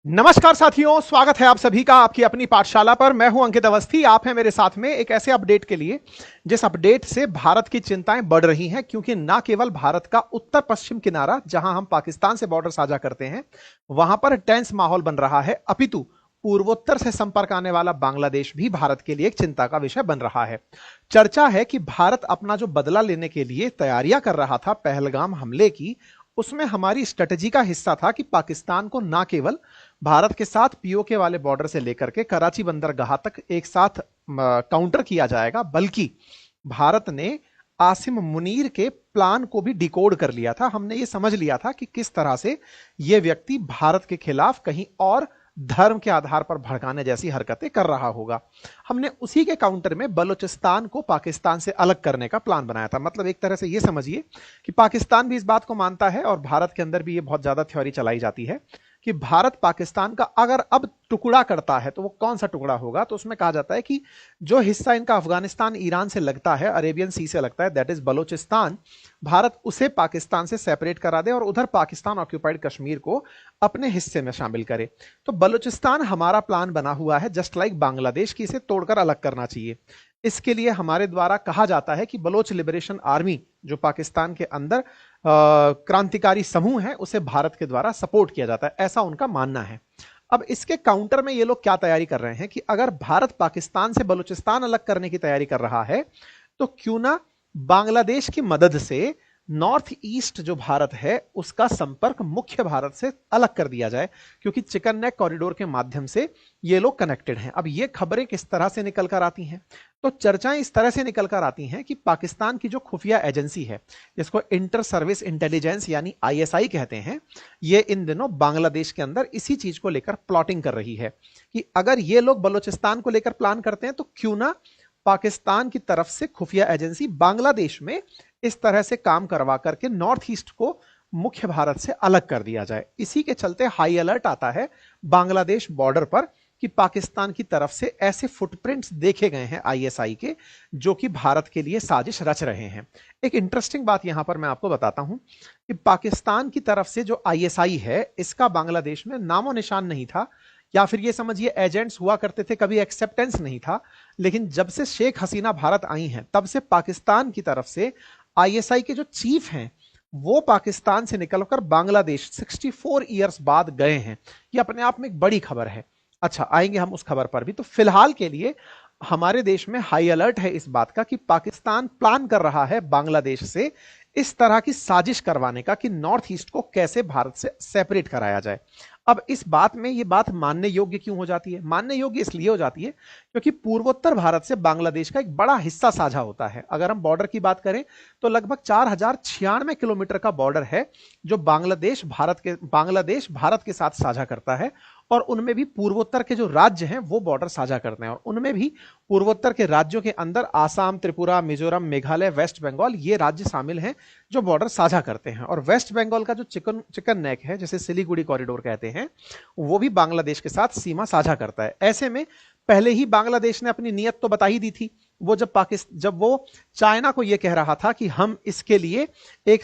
नमस्कार साथियों, स्वागत है आप सभी का आपकी अपनी पाठशाला पर। मैं हूं अंकित अवस्थी। आप हैं मेरे साथ में एक ऐसे अपडेट के लिए जिस अपडेट से भारत की चिंताएं बढ़ रही हैं, क्योंकि ना केवल भारत का उत्तर पश्चिम किनारा, जहां हम पाकिस्तान से बॉर्डर साझा करते हैं, वहां पर टेंस माहौल बन रहा है, अपितु पूर्वोत्तर से संपर्क आने वाला बांग्लादेश भी भारत के लिए एक चिंता का विषय बन रहा है। चर्चा है कि भारत अपना जो बदला लेने के लिए तैयारियां कर रहा था पहलगाम हमले की, उसमें हमारी स्ट्रेटेजी का हिस्सा था कि पाकिस्तान को ना केवल भारत के साथ पीओके वाले बॉर्डर से लेकर के कराची बंदरगाह तक एक साथ काउंटर किया जाएगा, बल्कि भारत ने आसिम मुनीर के प्लान को भी डिकोड कर लिया था। हमने ये समझ लिया था कि किस तरह से यह व्यक्ति भारत के खिलाफ कहीं और धर्म के आधार पर भड़काने जैसी हरकतें कर रहा होगा। हमने उसी के काउंटर में बलूचिस्तान को पाकिस्तान से अलग करने का प्लान बनाया था। मतलब एक तरह से यह समझिए कि पाकिस्तान भी इस बात को मानता है और भारत के अंदर भी यह बहुत ज्यादा थ्योरी चलाई जाती है कि भारत पाकिस्तान का अगर अब टुकड़ा करता है तो वो कौन सा टुकड़ा होगा। तो उसमें कहा जाता है कि जो हिस्सा इनका अफगानिस्तान ईरान से लगता है, अरेबियन सी से लगता है, दैट इज बलूचिस्तान, भारत उसे पाकिस्तान से सेपरेट करा दे और उधर पाकिस्तान ऑक्यूपाइड कश्मीर को अपने हिस्से में शामिल करे। तो बलूचिस्तान हमारा प्लान बना हुआ है, जस्ट लाइक बांग्लादेश की, इसे तोड़कर अलग करना चाहिए। इसके लिए हमारे द्वारा कहा जाता है कि बलोच लिबरेशन आर्मी, जो पाकिस्तान के अंदर क्रांतिकारी समूह है, उसे भारत के द्वारा सपोर्ट किया जाता है, ऐसा उनका मानना है। अब इसके काउंटर में ये लोग क्या तैयारी कर रहे हैं कि अगर भारत पाकिस्तान से बलूचिस्तान अलग करने की तैयारी कर रहा है, तो क्यों ना बांग्लादेश की मदद से नॉर्थ ईस्ट जो भारत है उसका संपर्क मुख्य भारत से अलग कर दिया जाए, क्योंकि चिकन नेक कॉरिडोर के माध्यम से ये लोग कनेक्टेड हैं। अब ये खबरें किस तरह से निकल कर आती हैं, तो चर्चाएं इस तरह से निकल कर आती हैं कि पाकिस्तान की जो खुफिया एजेंसी है, जिसको इंटर सर्विस इंटेलिजेंस यानी आईएसआई कहते हैं, ये इन दिनों बांग्लादेश के अंदर इसी चीज को लेकर प्लॉटिंग कर रही है कि अगर ये लोग बलूचिस्तान को लेकर प्लान करते हैं तो क्यों ना पाकिस्तान की तरफ से खुफिया एजेंसी बांग्लादेश में इस तरह से काम करवा करके नॉर्थ ईस्ट को मुख्य भारत से अलग कर दिया जाए। इसी के चलते हाई अलर्ट आता है बांग्लादेश बॉर्डर पर कि पाकिस्तान की तरफ से ऐसे फुटप्रिंट्स देखे गए हैं आईएसआई के, जो कि भारत के लिए साजिश रच रहे हैं। एक इंटरेस्टिंग बात यहां पर मैं आपको बताता हूं कि पाकिस्तान की तरफ से जो आईएसआई है, इसका बांग्लादेश में नामो निशान नहीं था, या फिर ये समझिए एजेंट्स हुआ करते थे, कभी एक्सेप्टेंस नहीं था। लेकिन जब से शेख हसीना भारत आई हैं, तब से पाकिस्तान की तरफ से आईएसआई के जो चीफ हैं वो पाकिस्तान से निकलकर बांग्लादेश 64 इयर्स बाद गए हैं। ये अपने आप में एक बड़ी खबर है। अच्छा, आएंगे हम उस खबर पर भी। तो फिलहाल के लिए हमारे देश में हाई अलर्ट है इस बात का कि पाकिस्तान प्लान कर रहा है बांग्लादेश से इस तरह की साजिश करवाने का कि नॉर्थ ईस्ट को कैसे भारत से सेपरेट कराया जाए। अब इस बात में ये बात मानने योग्य क्यों हो जाती है? मानने योग्य इसलिए हो जाती है क्योंकि पूर्वोत्तर भारत से बांग्लादेश का एक बड़ा हिस्सा साझा होता है। अगर हम बॉर्डर की बात करें तो लगभग 4096 किलोमीटर का बॉर्डर है जो बांग्लादेश भारत के साथ साझा करता है, और उनमें भी पूर्वोत्तर के जो राज्य हैं वो बॉर्डर साझा करते हैं। और उनमें भी पूर्वोत्तर के राज्यों के अंदर आसाम, त्रिपुरा, मिजोरम, मेघालय, वेस्ट बंगाल, ये राज्य शामिल हैं जो बॉर्डर साझा करते हैं। और वेस्ट बंगाल का जो चिकन नेक है, जिसे सिलीगुड़ी कॉरिडोर कहते हैं, वो भी बांग्लादेश के साथ सीमा साझा करता है। ऐसे में पहले ही बांग्लादेश ने अपनी नीयत तो बता ही दी थी। वो जब वो चाइना को ये कह रहा था कि हम इसके लिए एक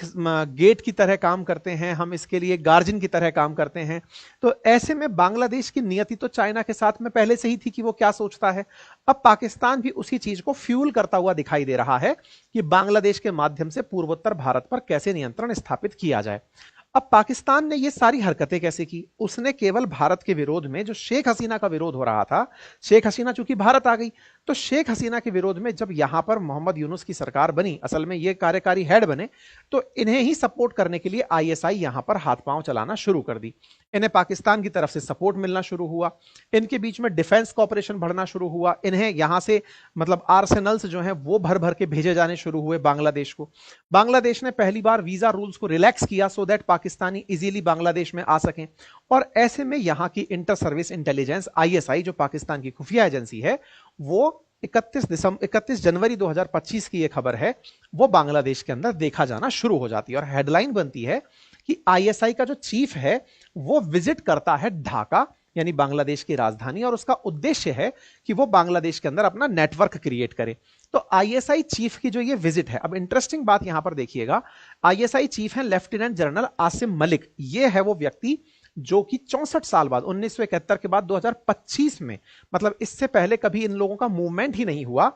गेट की तरह काम करते हैं, हम इसके लिए गार्जिन की तरह काम करते हैं, तो ऐसे में बांग्लादेश की नीयति तो चाइना के साथ में पहले से ही थी कि वो क्या सोचता है। अब पाकिस्तान भी उसी चीज को फ्यूल करता हुआ दिखाई दे रहा है कि बांग्लादेश के माध्यम से पूर्वोत्तर भारत पर कैसे नियंत्रण स्थापित किया जाए। अब पाकिस्तान ने ये सारी हरकतें कैसे की? उसने केवल भारत के विरोध में, जो शेख हसीना का विरोध हो रहा था, शेख हसीना चूंकि भारत आ गई, तो शेख हसीना के विरोध में जब यहां पर मोहम्मद यूनुस की सरकार बनी, असल में ये कार्यकारी हेड बने, तो इन्हें ही सपोर्ट करने के लिए आईएसआई यहां पर हाथ पांव चलाना शुरू कर दी। इन्हें पाकिस्तान की तरफ से सपोर्ट मिलना शुरू हुआ, इनके बीच में डिफेंस कॉपरेशन बढ़ना शुरू हुआ, इन्हें यहां से मतलब आर्सेनल्स जो हैं वो भर भर के भेजे जाने शुरू हुए बांग्लादेश को। बांग्लादेश ने पहली बार वीजा रूल्स को रिलैक्स किया so that Pakistani easily Bangladesh में आ सकें। और ऐसे में यहां की इंटर सर्विस इंटेलिजेंस आईएसआई, जो पाकिस्तान की खुफिया एजेंसी है, वो 31 जनवरी 2025 की यह खबर है, वो बांग्लादेश के अंदर देखा जाना शुरू हो जाती है। और हेडलाइन बनती है कि आईएसआई का जो चीफ है वो विजिट करता है ढाका, यानी बांग्लादेश की राजधानी, और उसका उद्देश्य है कि वो बांग्लादेश के अंदर अपना नेटवर्क क्रिएट करे। तो आईएसआई चीफ की जो ये विजिट है, अब इंटरेस्टिंग बात यहां पर देखिएगा, आईएसआई चीफ है लेफ्टिनेंट जनरल आसिम मलिक। ये है वो व्यक्ति जो कि 64 साल बाद 1971 के बाद 2025 में, मतलब इससे पहले कभी इन लोगों का मूवमेंट ही नहीं हुआ,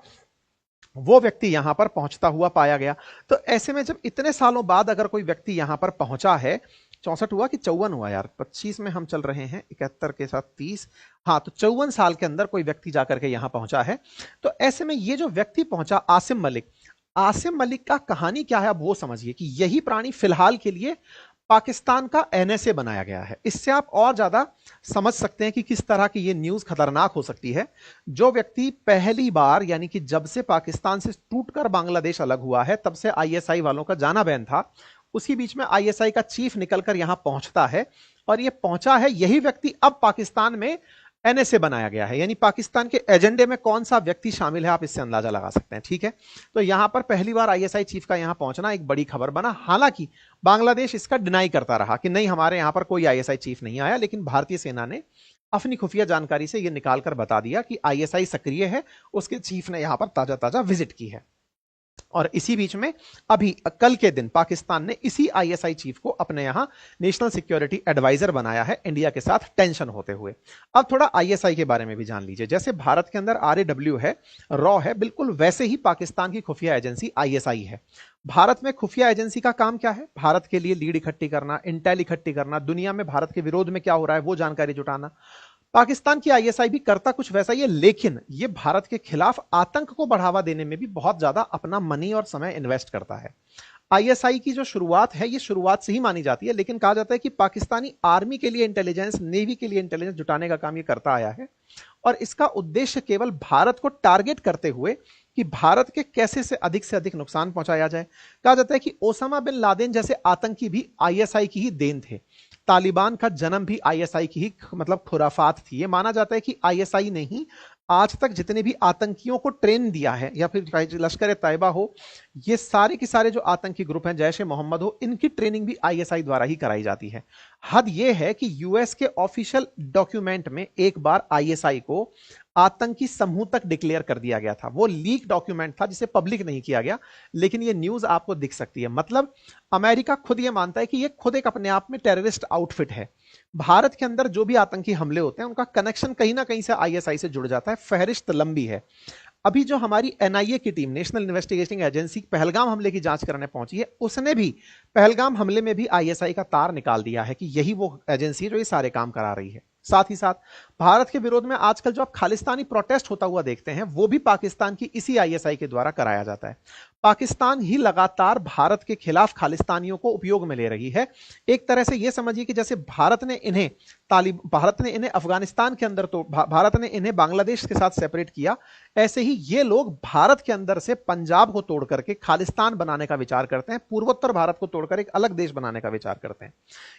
वो व्यक्ति यहां पर पहुंचता हुआ पाया गया। तो ऐसे में जब इतने सालों बाद अगर कोई व्यक्ति यहां पर पहुंचा है, 64 हुआ कि 54 हुआ यार, 25 में हम चल रहे हैं, 71 के साथ 30, हाँ, तो 54 साल के अंदर कोई व्यक्ति जाकर के यहां पहुंचा है। तो ऐसे में ये जो व्यक्ति पहुंचा आसिम मलिक, आसिम मलिक का कहानी क्या है अब वो समझिए कि यही प्राणी फिलहाल के लिए पाकिस्तान का एनएसए बनाया गया है। इससे आप और ज्यादा समझ सकते हैं कि किस तरह की ये न्यूज खतरनाक हो सकती है। जो व्यक्ति पहली बार, यानी कि जब से पाकिस्तान से टूटकर बांग्लादेश अलग हुआ है, तब से आईएसआई वालों का जाना बैन था, उसी बीच में आईएसआई का चीफ निकलकर यहां पहुंचता है, और ये पहुंचा है यही व्यक्ति अब पाकिस्तान में एनएसए बनाया गया है। यानी पाकिस्तान के एजेंडे में कौन सा व्यक्ति शामिल है आप इससे अंदाजा लगा सकते हैं, ठीक है। तो यहां पर पहली बार आईएसआई चीफ का यहां पहुंचना एक बड़ी खबर बना। हालांकि बांग्लादेश इसका डिनाई करता रहा कि नहीं, हमारे यहां पर कोई आईएसआई चीफ नहीं आया, लेकिन भारतीय सेना ने अपनी खुफिया जानकारी से यह निकालकर बता दिया कि आईएसआई सक्रिय है, उसके चीफ ने यहां पर ताजा ताजा विजिट की है। और इसी बीच में अभी कल के दिन पाकिस्तान ने इसी आईएसआई चीफ को अपने यहां नेशनल सिक्योरिटी एडवाइजर बनाया है, इंडिया के साथ टेंशन होते हुए। अब थोड़ा आईएसआई के बारे में भी जान लीजिए। जैसे भारत के अंदर आरएडब्ल्यू है, रॉ है, बिल्कुल वैसे ही पाकिस्तान की खुफिया एजेंसी आईएसआई है। भारत में खुफिया एजेंसी का काम क्या है? भारत के लिए लीड इकट्ठी करना, इंटेल इकट्ठी करना, दुनिया में भारत के विरोध में क्या हो रहा है वो जानकारी जुटाना। पाकिस्तान की आईएसआई भी करता कुछ वैसा ही है, लेकिन ये भारत के खिलाफ आतंक को बढ़ावा देने में भी बहुत ज्यादा अपना मनी और समय इन्वेस्ट करता है। आईएसआई की जो शुरुआत है, ये शुरुआत से ही मानी जाती है, लेकिन कहा जाता है कि पाकिस्तानी आर्मी के लिए इंटेलिजेंस, नेवी के लिए इंटेलिजेंस जुटाने का काम ये करता आया है, और इसका उद्देश्य केवल भारत को टारगेट करते हुए कि भारत के कैसे से अधिक नुकसान पहुंचाया जाए। कहा जाता है कि ओसामा बिन लादेन जैसे आतंकी भी आईएसआई की ही देन थे। तालिबान का जन्म भी आईएसआई की ही मतलब खुराफात थी। ये माना जाता है कि आईएसआई ने ही आज तक जितने भी आतंकियों को ट्रेन दिया है, या फिर लश्कर तैयबा हो, ये सारे के सारे जो आतंकी ग्रुप हैं, जैश ए मोहम्मद हो, इनकी ट्रेनिंग भी आईएसआई द्वारा ही कराई जाती है। हद यह है कि यूएस के ऑफिशियल डॉक्यूमेंट में एक बार आईएसआई को आतंकी समूह तक डिक्लेयर कर दिया गया था। वो लीक डॉक्यूमेंट था जिसे पब्लिक नहीं किया गया, लेकिन ये न्यूज आपको दिख सकती है। मतलब अमेरिका खुद ये मानता है कि ये खुद एक अपने आप में टेररिस्ट आउटफिट है। भारत के अंदर जो भी आतंकी हमले होते हैं, उनका कनेक्शन कहीं ना कहीं से आईएसआई से जुड़ जाता है। फहरिस्त लंबी है। अभी जो हमारी एनआईए की team, national investigating agency, Pahalgam हमले की जांच करने पहुंची है, उसने भी पहलगाम हमले में भी आईएसआई का तार निकाल दिया है कि यही वो एजेंसी है जो ये सारे काम करा रही है। साथ ही साथ भारत के विरोध में आजकल जो आप खालिस्तानी प्रोटेस्ट होता हुआ देखते हैं, वो भी पाकिस्तान की इसी आईएसआई के द्वारा कराया जाता है। पाकिस्तान ही लगातार भारत के खिलाफ खालिस्तानियों को उपयोग में ले रही है। एक तरह से यह समझिए कि जैसे भारत ने इन्हें अफगानिस्तान के अंदर, तो भारत ने इन्हें बांग्लादेश के साथ सेपरेट किया, ऐसे ही ये लोग भारत के अंदर से पंजाब को तोड़ करके खालिस्तान बनाने का विचार करते हैं, पूर्वोत्तर भारत को तोड़कर एक अलग देश बनाने का विचार करते हैं।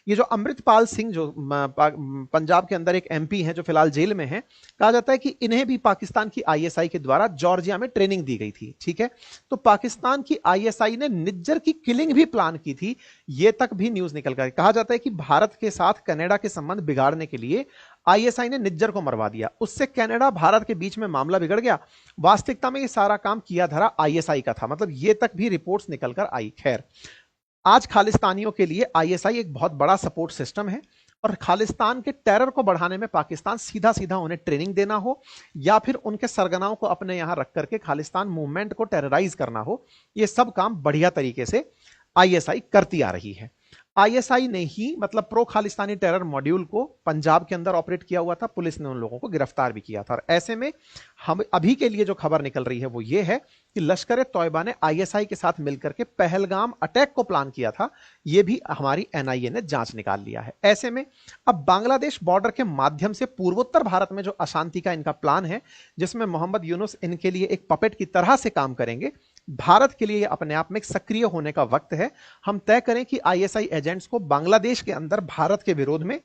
ये जो अमृतपाल सिंह जो पंजाब के अंदर एक एमपी हैं, जो फिलहाल जेल में हैं, कहा जाता है कि इन्हें भी पाकिस्तान की आईएसआई के द्वारा जॉर्जिया में ट्रेनिंग दी गई थी। ठीक है, तो पाकिस्तान की आईएसआई ने निज्जर की किलिंग भी प्लान की थी, यह तक भी न्यूज निकल कर। कहा जाता है कि भारत के साथ कनाडा के संबंध बिगाड़ने के लिए आईएसआई ने निज्जर को मरवा दिया, उससे कनाडा भारत के बीच में मामला बिगड़ गया। वास्तविकता में यह सारा काम किया धरा आईएसआई का था, मतलब यह तक भी रिपोर्ट्स निकलकर आई। खैर, आज खालिस्तानियों के लिए आईएसआई एक बहुत बड़ा सपोर्ट सिस्टम है, और खालिस्तान के टेरर को बढ़ाने में पाकिस्तान सीधा सीधा उन्हें ट्रेनिंग देना हो, या फिर उनके सरगनाओं को अपने यहां रख करके खालिस्तान मूवमेंट को टेरराइज करना हो, यह सब काम बढ़िया तरीके से आईएसआई करती आ रही है। आईएसआई ने ही मतलब प्रो खालिस्तानी टेरर मॉड्यूल को पंजाब के अंदर ऑपरेट किया हुआ था, पुलिस ने उन लोगों को गिरफ्तार भी किया था। और ऐसे में हम अभी के लिए जो खबर निकल रही है वो ये है कि लश्कर तौयबा ने आईएसआई के साथ मिलकर के पहलगाम अटैक को प्लान किया था, ये भी हमारी एनआईए ने जांच निकाल लिया है। ऐसे में अब बांग्लादेश बॉर्डर के माध्यम से पूर्वोत्तर भारत में जो अशांति का इनका प्लान है, जिसमें मोहम्मद यूनुस इनके लिए एक पपेट की तरह से काम करेंगे, भारत के लिए अपने आप में एक सक्रिय होने का वक्त है। हम तय करें कि आईएसआई एजेंट्स को बांग्लादेश के अंदर भारत के विरोध में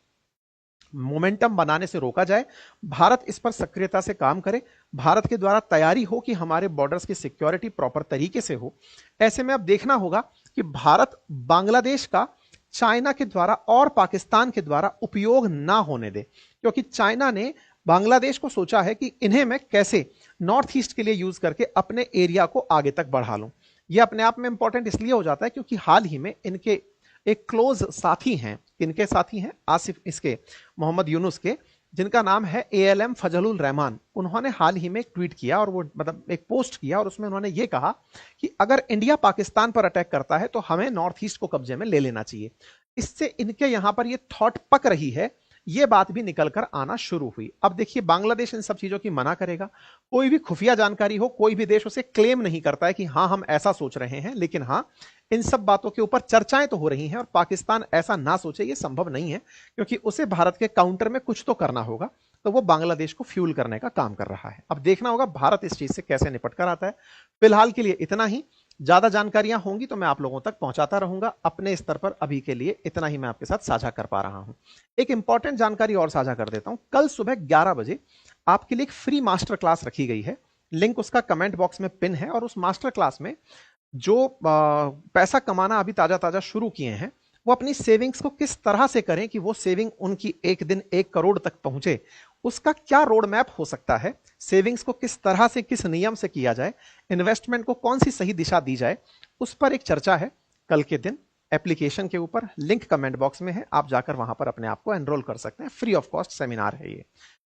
मोमेंटम बनाने से रोका जाए, भारत इस पर सक्रियता से काम करे, भारत के द्वारा तैयारी हो कि हमारे बॉर्डर्स की सिक्योरिटी प्रॉपर तरीके से हो। ऐसे में अब देखना होगा कि भारत बांग्लादेश का चाइना के द्वारा और पाकिस्तान के द्वारा उपयोग ना होने दे, क्योंकि चाइना ने बांग्लादेश को सोचा है कि इन्हें मैं कैसे नॉर्थ ईस्ट के लिए यूज करके अपने एरिया को आगे तक बढ़ा लूं। यह अपने आप में इंपॉर्टेंट इसलिए हो जाता है क्योंकि हाल ही में इनके एक क्लोज साथी हैं, किनके साथी हैं, आसिफ इसके मोहम्मद यूनुस के, जिनका नाम है ALM फजलुल रहमान। उन्होंने हाल ही में एक ट्वीट किया और वो मतलब एक पोस्ट किया और उसमें उन्होंने ये कहा कि अगर इंडिया पाकिस्तान पर अटैक करता है तो हमें नॉर्थ ईस्ट को कब्जे में ले लेना चाहिए। इससे इनके यहां पर ये थॉट पक रही है, ये बात भी निकलकर आना शुरू हुई। अब देखिए बांग्लादेश इन सब चीजों की मना करेगा, कोई भी खुफिया जानकारी हो कोई भी देश उसे क्लेम नहीं करता है कि हाँ हम ऐसा सोच रहे हैं, लेकिन हाँ इन सब बातों के ऊपर चर्चाएं तो हो रही हैं और पाकिस्तान ऐसा ना सोचे ये संभव नहीं है, क्योंकि उसे भारत के काउंटर में कुछ तो करना होगा, तो वो बांग्लादेश को फ्यूल करने का काम कर रहा है। अब देखना होगा भारत इस चीज से कैसे निपट कर आता है। फिलहाल के लिए इतना ही, ज्यादा जानकारियां होंगी तो मैं आप लोगों तक पहुंचाता रहूंगा। अपने स्तर पर अभी के लिए इतना ही मैं आपके साथ साझा कर पा रहा हूं। एक इंपॉर्टेंट जानकारी और साझा कर देता हूं, कल सुबह 11 बजे आपके लिए एक फ्री मास्टर क्लास रखी गई है, लिंक उसका कमेंट बॉक्स में पिन है। और उस मास्टर क्लास में जो पैसा कमाना अभी ताजा ताजा शुरू किए हैं वो अपनी सेविंग्स को किस तरह से करें कि वो सेविंग उनकी एक दिन 1 करोड़ तक पहुंचे, उसका क्या रोड मैप हो सकता है, सेविंग्स को किस तरह से किस नियम से किया जाए, इन्वेस्टमेंट को कौन सी सही दिशा दी जाए, उस पर एक चर्चा है कल के दिन एप्लीकेशन के ऊपर। लिंक कमेंट बॉक्स में है, आप जाकर वहां पर अपने आप को एनरोल कर सकते हैं। फ्री ऑफ कॉस्ट सेमिनार है ये।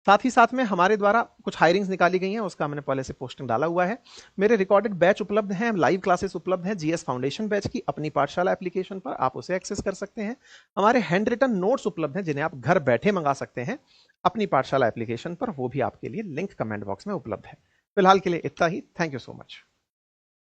साथ ही साथ में हमारे द्वारा कुछ हायरिंग्स निकाली गई हैं, उसका हमने पहले से पोस्टिंग डाला हुआ है। मेरे रिकॉर्डेड बैच उपलब्ध हैं, लाइव क्लासेस उपलब्ध हैं GS फाउंडेशन बैच की अपनी पाठशाला एप्लीकेशन पर, आप उसे एक्सेस कर सकते हैं। हमारे हैंड रिटन नोट्स उपलब्ध हैं जिन्हें आप घर बैठे मंगा सकते हैं अपनी पाठशाला एप्लीकेशन पर, वो भी आपके लिए लिंक कमेंट बॉक्स में उपलब्ध है। फिलहाल के लिए इतना ही, थैंक यू सो मच।